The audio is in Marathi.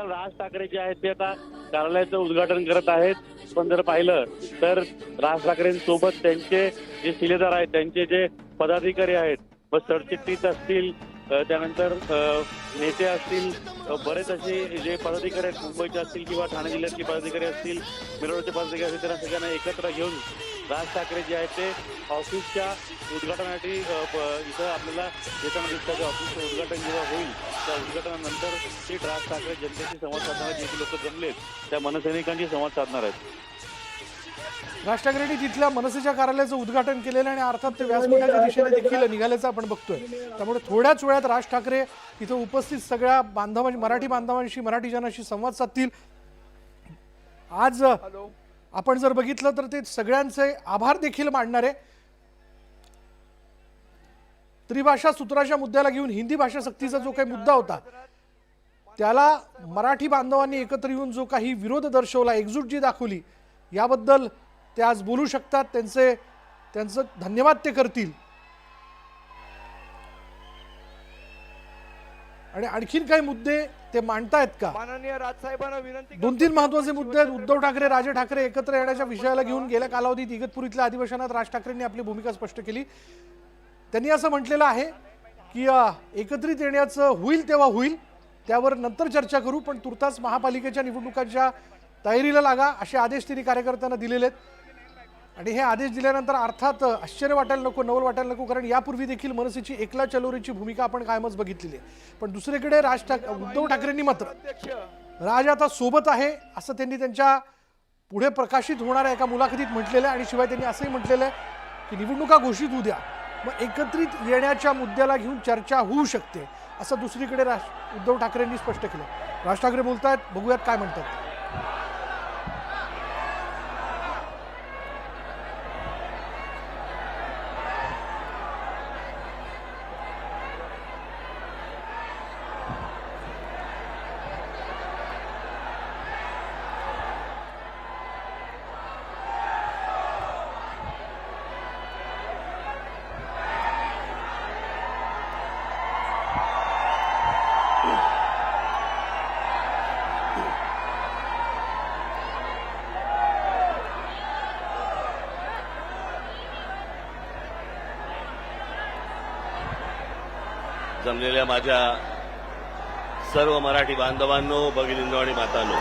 राज ठाकरे जे आहेत ते आता कार्यालयाचं उद्घाटन करत आहेत. पण जर पाहिलं तर राज ठाकरेंसोबत त्यांचे जे शिलेदार आहेत, त्यांचे जे पदाधिकारी आहेत, व सरचिटणीस असतील, त्यानंतर नेते असतील, बरेच असे जे पदाधिकारी आहेत, मुंबईचे असतील किंवा ठाणे जिल्ह्यातले पदाधिकारी असतील, मिरवणूकचे पदाधिकारी असतील, त्यांना सगळ्यांना एकत्र घेऊन राज ठाकरे जे आहेत ते ऑफिसच्या उद्घाटनासाठी इथं आपल्याला येताना दिसतं. ऑफिसचं उद्घाटन जेव्हा होईल त्या उद्घाटनानंतर थेट राज ठाकरे जनतेशी संवाद साधणार आहेत. जे लोक जमलेत त्या मनसैनिकांशी संवाद साधणार आहेत. राज ठाकरेंनी तिथल्या मनसेच्या कार्यालयाचं उद्घाटन केलेलं आणि अर्थात ते व्यासपीठाच्या दिशेने देखील निघाल्याचं आपण बघतोय. त्यामुळे थोड्याच वेळात राज ठाकरे इथं उपस्थित सगळ्या बांधवांशी, मराठी बांधवांशी, मराठी जनांशी संवाद साधतील. आज आपण जर बघितलं तर ते सगळ्यांचे आभार देखील मानणारे. त्रिभाषा सूत्राच्या मुद्द्याला घेऊन हिंदी भाषा सक्तीचा जो काही मुद्दा होता त्याला मराठी बांधवांनी एकत्र येऊन जो काही विरोध दर्शवला, एकजूट जी दाखवली, याबद्दल ते आज बोलू शकतात. त्यांचं धन्यवाद ते करतील. आणि आणखीन काही मुद्दे ते मांडतायत का? माननीय राजसाहेबांना विनंती. 2-3 महत्त्वाचे मुद्दे आहेत. उद्धव ठाकरे, राज ठाकरे एकत्र येण्याच्या विषयाला घेऊन गेल्या कालावधीत इगतपुरीतल्या अधिवेशनात राज ठाकरेंनी आपली भूमिका स्पष्ट केली. त्यांनी असं म्हटलेलं आहे की एकत्रित येण्याचं होईल तेव्हा होईल, त्यावर नंतर चर्चा करू, पण तुर्तास महापालिकेच्या निवडणुकांच्या तयारीला लागा असे आदेश त्यांनी कार्यकर्त्यांना दिलेले आहेत. आणि हे आदेश दिल्यानंतर अर्थात आश्चर्य वाटायला नको, नवल वाटायला नको, कारण यापूर्वी देखील मनसेची एकला चलोरीची भूमिका आपण कायमच बघितलेली आहे. पण दुसरीकडे उद्धव ठाकरेंनी मात्र राज आता सोबत आहे असं त्यांनी त्यांच्या पुढे प्रकाशित होणाऱ्या एका मुलाखतीत म्हटलेलं आहे. आणि शिवाय त्यांनी असंही म्हटलेलं आहे की निवडणुका घोषित होऊ द्या, मग एकत्रित येण्याच्या मुद्द्याला घेऊन चर्चा होऊ शकते असं दुसरीकडे उद्धव ठाकरेंनी स्पष्ट केलं. राज ठाकरे बोलतायत, बघूयात काय म्हणतात. जमलेल्या माझ्या सर्व मराठी बांधवांनो, भगिनींनो आणि मातांनो,